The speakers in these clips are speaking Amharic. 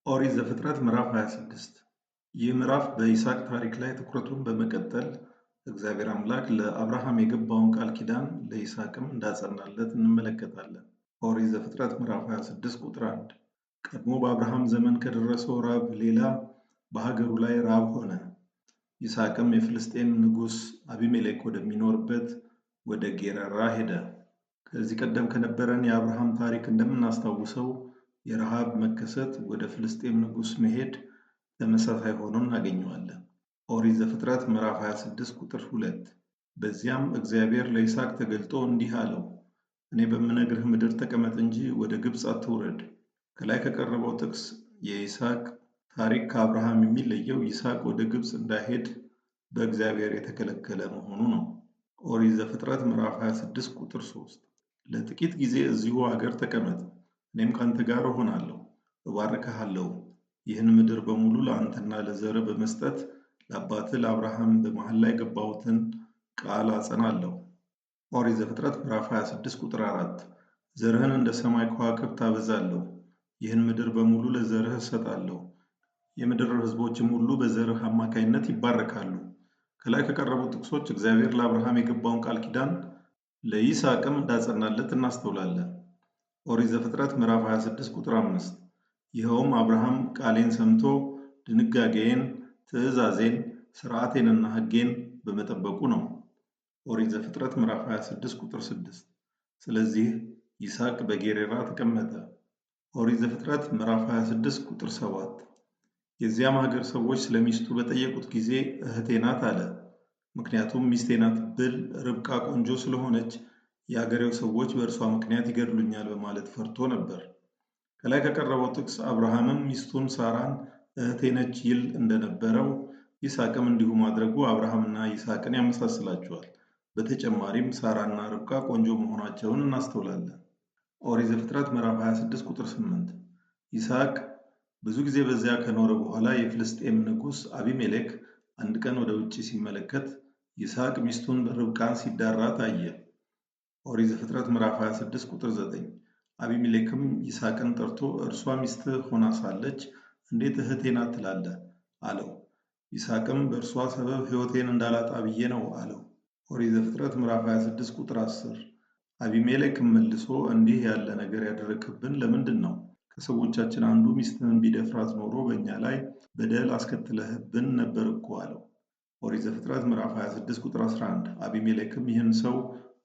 ኦሪት ዘፍጥረት ምዕራፍ 26 ይህ ምዕራፍ በይስሐቅ ታሪክ ላይ ትኩረቱን በመቀጠል እግዚአብሔር አምላክ ለአብርሃም የገባውን ቃል ኪዳን ለይስሐቅም እንዳጸናለት እንመለከታለን። ኦሪት ዘፍጥረት ምዕራፍ 26 ቁጥር 1 ቀድሞ በአብርሃም ዘመን ከደረሰው ራብ ሌላ በሀገሩ ላይ ራብ ሆነ። ይስሐቅም የፍልስጤም ንጉሥ አቢሜሌክ ወደሚኖርበት ወደ ጌራራ ሄደ። ከዚህ ቀደም ከነበረን የአብርሃም ታሪክ እንደምናስታውሰው የረሃብ መከሰት ወደ ፍልስጤም ንጉሥ መሄድ ተመሳሳይ ሆኖ እናገኘዋለን። ኦሪት ዘፍጥረት ምዕራፍ 26 ቁጥር 2 በዚያም እግዚአብሔር ለይስሐቅ ተገልጦ እንዲህ አለው፣ እኔ በምነግርህ ምድር ተቀመጥ እንጂ ወደ ግብፅ አትውረድ። ከላይ ከቀረበው ጥቅስ የይስሐቅ ታሪክ ከአብርሃም የሚለየው ይስሐቅ ወደ ግብፅ እንዳይሄድ በእግዚአብሔር የተከለከለ መሆኑ ነው። ኦሪት ዘፍጥረት ምዕራፍ 26 ቁጥር 3 ለጥቂት ጊዜ እዚሁ አገር ተቀመጥ፣ እኔም ካንተ ጋር እሆናለሁ፣ እባርክሃለሁ፣ ይህን ምድር በሙሉ ለአንተና ለዘርህ በመስጠት ለአባትህ ለአብርሃም በመሐላ የገባሁትን ቃል አጸናለሁ። ኦሪት ዘፍጥረት ምዕራፍ 26 ቁጥር 4 ዘርህን እንደ ሰማይ ከዋክብት አበዛለሁ፣ ይህን ምድር በሙሉ ለዘርህ እሰጣለሁ፣ የምድር ሕዝቦችም ሁሉ በዘርህ አማካይነት ይባረካሉ። ከላይ ከቀረቡ ጥቅሶች እግዚአብሔር ለአብርሃም የገባውን ቃል ኪዳን ለይስሐቅም እንዳጸናለት እናስተውላለን። ኦሪት ዘፍጥረት ምዕራፍ 26 ቁጥር 5 ይኸውም አብርሃም ቃሌን ሰምቶ ድንጋጌዬን፣ ትእዛዜን፣ ሥርዓቴንና ሕጌን በመጠበቁ ነው። ኦሪት ዘፍጥረት ምዕራፍ 26 ቁጥር 6 ስለዚህ ይስሐቅ በጌራራ ተቀመጠ። ኦሪት ዘፍጥረት ምዕራፍ 26 ቁጥር 7 የዚያም ሀገር ሰዎች ስለሚስቱ በጠየቁት ጊዜ እህቴ ናት አለ። ምክንያቱም ሚስቴ ናት ብል ርብቃ ቆንጆ ስለሆነች የአገሬው ሰዎች በእርሷ ምክንያት ይገድሉኛል በማለት ፈርቶ ነበር። ከላይ ከቀረበው ጥቅስ አብርሃምም ሚስቱን ሳራን እህቴ ነች ይል እንደነበረው ይስሐቅም እንዲሁ ማድረጉ አብርሃምና ይስሐቅን ያመሳስላቸዋል። በተጨማሪም ሳራና ርብቃ ቆንጆ መሆናቸውን እናስተውላለን። ኦሪት ዘፍጥረት ምዕራፍ 26 ቁጥር 8 ይስሐቅ ብዙ ጊዜ በዚያ ከኖረ በኋላ የፍልስጤም ንጉሥ አቢሜሌክ አንድ ቀን ወደ ውጭ ሲመለከት ይስሐቅ ሚስቱን ርብቃን ሲዳራ ታየ። ኦሪት ዘፍጥረት ምዕራፍ 26 ቁጥር 9 አቢሜሌክም ይስሐቅን ጠርቶ እርሷ ሚስትህ ሆና ሳለች እንዴት እህቴ ናት ትላለህ? አለው። ይስሐቅም በእርሷ ሰበብ ሕይወቴን እንዳላጣ ብዬ ነው አለው። ኦሪት ዘፍጥረት ምዕራፍ 26 ቁጥር 10 አቢሜሌክም መልሶ እንዲህ ያለ ነገር ያደረግብን ለምንድን ነው? ከሰዎቻችን አንዱ ሚስትህን ቢደፍራት ኖሮ በእኛ ላይ በደል አስከትለህብን ነበር እኮ አለው። ኦሪት ዘፍጥረት ምዕራፍ 26 ቁጥር 11 አቢሜሌክም ይህን ሰው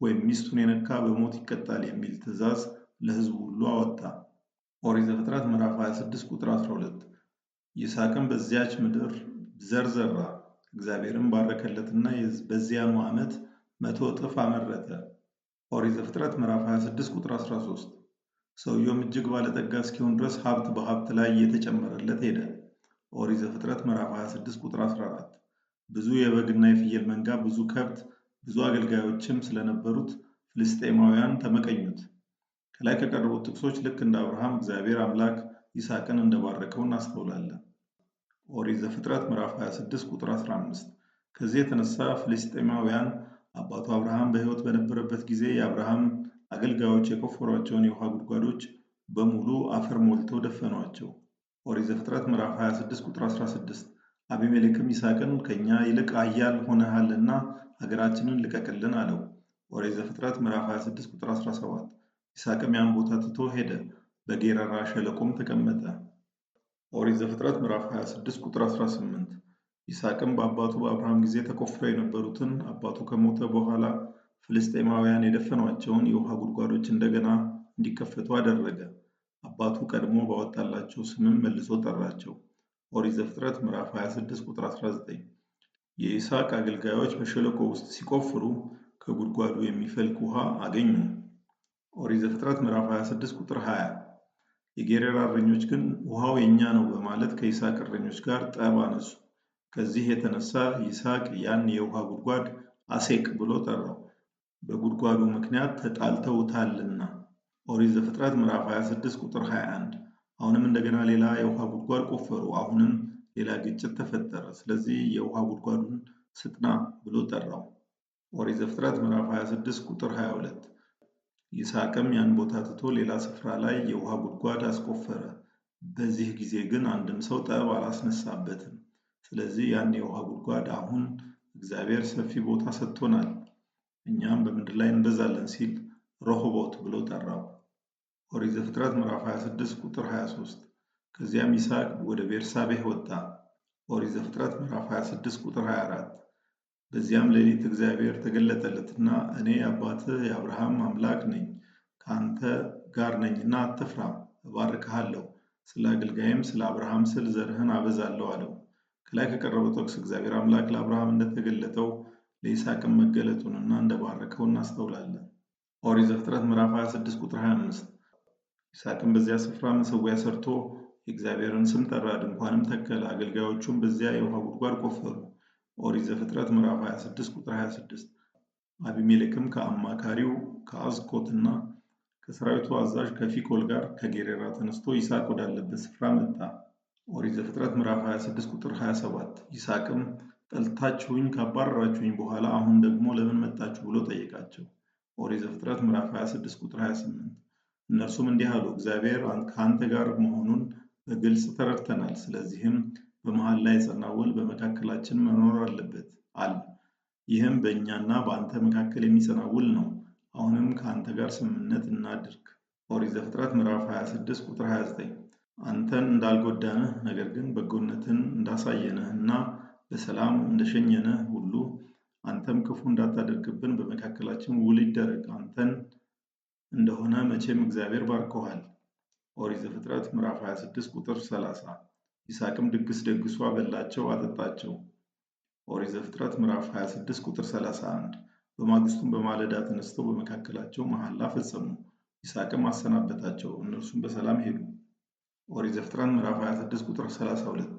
ወይም ሚስቱን የነካ በሞት ይቀጣል የሚል ትእዛዝ ለሕዝቡ ሁሉ አወጣ። ኦሪት ዘፍጥረት ምዕራፍ 26 ቁጥር 12 ይስሐቅም በዚያች ምድር ዘር ዘራ፣ እግዚአብሔርም ባረከለትና በዚያኑ ዓመት 100 እጥፍ አመረተ። ኦሪት ዘፍጥረት ምዕራፍ 26 ቁጥር 13 ሰውየውም እጅግ ባለጠጋ እስኪሆን ድረስ ሀብት በሀብት ላይ እየተጨመረለት ሄደ። ኦሪት ዘፍጥረት ምዕራፍ 26 ቁጥር 14 ብዙ የበግና የፍየል መንጋ፣ ብዙ ከብት፣ ብዙ አገልጋዮችም ስለነበሩት ፍልስጤማውያን ተመቀኙት። ከላይ ከቀረቡት ጥቅሶች ልክ እንደ አብርሃም እግዚአብሔር አምላክ ይስሐቅን እንደባረከው እናስተውላለን። ኦሪት ዘፍጥረት ምዕራፍ 26 ቁጥር 15 ከዚህ የተነሳ ፍልስጤማውያን አባቱ አብርሃም በሕይወት በነበረበት ጊዜ የአብርሃም አገልጋዮች የቆፈሯቸውን የውሃ ጉድጓዶች በሙሉ አፈር ሞልተው ደፈኗቸው። ኦሪት ዘፍጥረት ምዕራፍ 26 ቁጥር 16 አቢሜሌክም ይስሐቅን ከእኛ ይልቅ ኃያል ሆነሃልና ሀገራችንን ልቀቅልን አለው። ኦሪት ዘፍጥረት ምዕራፍ 26 ቁጥር 17 ይስሐቅም ያን ቦታ ትቶ ሄደ፣ በጌራራ ሸለቆም ተቀመጠ። ኦሪት ዘፍጥረት ምዕራፍ 26 ቁጥር 18 ይስሐቅም በአባቱ በአብርሃም ጊዜ ተቆፍረው የነበሩትን አባቱ ከሞተ በኋላ ፍልስጤማውያን የደፈኗቸውን የውሃ ጉድጓዶች እንደገና እንዲከፈቱ አደረገ። አባቱ ቀድሞ ባወጣላቸው ስምም መልሶ ጠራቸው። ኦሪት ዘፍጥረት ምዕራፍ 26 ቁጥር 19 የይስሐቅ አገልጋዮች በሸለቆ ውስጥ ሲቆፍሩ ከጉድጓዱ የሚፈልቅ ውሃ አገኙ። ኦሪት ዘፍጥረት ምዕራፍ 26 ቁጥር 20 የጌራራ እረኞች ግን ውሃው የኛ ነው በማለት ከይስሐቅ እረኞች ጋር ጠብ አነሱ። ከዚህ የተነሳ ይስሐቅ ያን የውሃ ጉድጓድ አሴቅ ብሎ ጠራው፣ በጉድጓዱ ምክንያት ተጣልተውታልና። ኦሪት ዘፍጥረት ምዕራፍ 26 ቁጥር 21 አሁንም እንደገና ሌላ የውሃ ጉድጓድ ቆፈሩ። አሁንም ሌላ ግጭት ተፈጠረ። ስለዚህ የውሃ ጉድጓዱን ስጥና ብሎ ጠራው። ኦሪት ዘፍጥረት ምዕራፍ 26 ቁጥር 22 ይስሐቅም ያን ቦታ ትቶ ሌላ ስፍራ ላይ የውሃ ጉድጓድ አስቆፈረ፣ በዚህ ጊዜ ግን አንድም ሰው ጠብ አላስነሳበትም። ስለዚህ ያን የውሃ ጉድጓድ አሁን እግዚአብሔር ሰፊ ቦታ ሰጥቶናል፣ እኛም በምድር ላይ እንበዛለን ሲል ሮሆቦት ብሎ ጠራው። ኦሪት ዘፍጥረት ምዕራፍ 26 ቁጥር 23። ከዚያም ይስሐቅ ወደ ቤርሳቤህ ወጣ። ኦሪት ዘፍጥረት ምዕራፍ 26 ቁጥር 24። በዚያም ሌሊት እግዚአብሔር ተገለጠለትና እኔ አባትህ የአብርሃም አምላክ ነኝ፣ ከአንተ ጋር ነኝና አትፍራ፣ እባርክሃለሁ፣ ስለ አገልጋይም ስለ አብርሃም ስል ዘርህን አበዛለሁ አለው። ከላይ ከቀረበው ጥቅስ እግዚአብሔር አምላክ ለአብርሃም እንደተገለጠው ለይስሐቅም መገለጡንና እንደባረከው እናስተውላለን። ኦሪት ዘፍጥረት ምዕራፍ 26 ቁጥር 25። ይስሐቅም በዚያ ስፍራ መሠዊያ ሰርቶ የእግዚአብሔርን ስም ጠራ፣ ድንኳንም ተከለ። አገልጋዮቹም በዚያ የውሃ ጉድጓድ ቆፈሩ። ኦሪት ዘፍጥረት ምዕራፍ 26 ቁጥር 26። አቢሜሌክም ከአማካሪው ከአዝኮትና ከሰራዊቱ አዛዥ ከፊኮል ጋር ከጌሬራ ተነስቶ ይስሐቅ ወዳለበት ስፍራ መጣ። ኦሪት ዘፍጥረት ምዕራፍ 26 ቁጥር 27። ይስሐቅም ጠልታችሁኝ ካባረራችሁኝ በኋላ አሁን ደግሞ ለምን መጣችሁ ብሎ ጠየቃቸው። ኦሪት ዘፍጥረት ምዕራፍ 26 ቁጥር 28። እነርሱም እንዲህ አሉ፣ እግዚአብሔር ከአንተ ጋር መሆኑን በግልጽ ተረድተናል። ስለዚህም በመሐላ የጸና ውል በመካከላችን መኖር አለበት አለ። ይህም በእኛና በአንተ መካከል የሚጸና ውል ነው። አሁንም ከአንተ ጋር ስምምነት እናድርግ። ኦሪት ዘፍጥረት ምዕራፍ 26 ቁጥር 29። አንተን እንዳልጎዳንህ ነገር ግን በጎነትን እንዳሳየንህ እና በሰላም እንደሸኘንህ ሁሉ አንተም ክፉ እንዳታደርግብን በመካከላችን ውል ይደረግ። አንተን እንደሆነ መቼም እግዚአብሔር ባርከዋል። ኦሪት ዘፍጥረት ምዕራፍ 26 ቁጥር 30። ይስሐቅም ድግስ ደግሶ አበላቸው፣ አጠጣቸው። ኦሪት ዘፍጥረት ምዕራፍ 26 ቁጥር 31። በማግስቱም በማለዳ ተነስተው በመካከላቸው መሐላ ፈጸሙ። ይስሐቅም አሰናበታቸው፣ እነርሱም በሰላም ሄዱ። ኦሪት ዘፍጥረት ምዕራፍ 26 ቁጥር 32።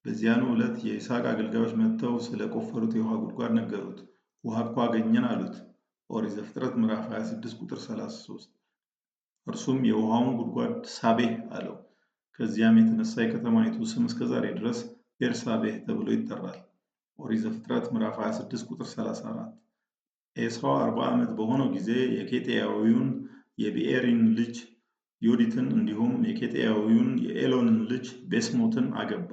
በዚያኑ ዕለት የይስሐቅ አገልጋዮች መጥተው ስለ ቆፈሩት የውሃ ጉድጓድ ነገሩት። ውሃ እኮ አገኘን አሉት። ኦሪት ዘፍጥረት ምዕራፍ 26 ቁጥር 33። እርሱም የውሃውን ጉድጓድ ሳቤህ አለው። ከዚያም የተነሳ የከተማይቱ ስም እስከዛሬ ድረስ ቤርሳቤህ ተብሎ ይጠራል። ኦሪት ዘፍጥረት ምዕራፍ 26 ቁጥር 34። ኤሳው 40 ዓመት በሆነው ጊዜ የኬጢያዊውን የቢኤሪን ልጅ ዮዲትን እንዲሁም የኬጢያዊውን የኤሎንን ልጅ ቤስሞትን አገባ።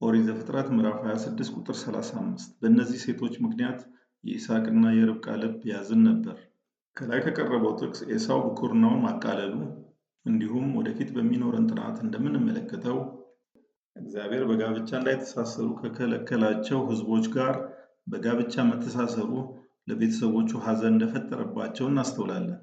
ኦሪት ዘፍጥረት ምዕራፍ 26 ቁጥር 35። በእነዚህ ሴቶች ምክንያት የይስሐቅና የርብቃ ልብ ያዝን ነበር። ከላይ ከቀረበው ጥቅስ ኤሳው ብኩርናውን ማቃለሉ እንዲሁም ወደፊት በሚኖረን ጥናት እንደምንመለከተው እግዚአብሔር በጋብቻ እንዳይተሳሰሩ ከከለከላቸው ሕዝቦች ጋር በጋብቻ መተሳሰሩ ለቤተሰቦቹ ሐዘን እንደፈጠረባቸው እናስተውላለን።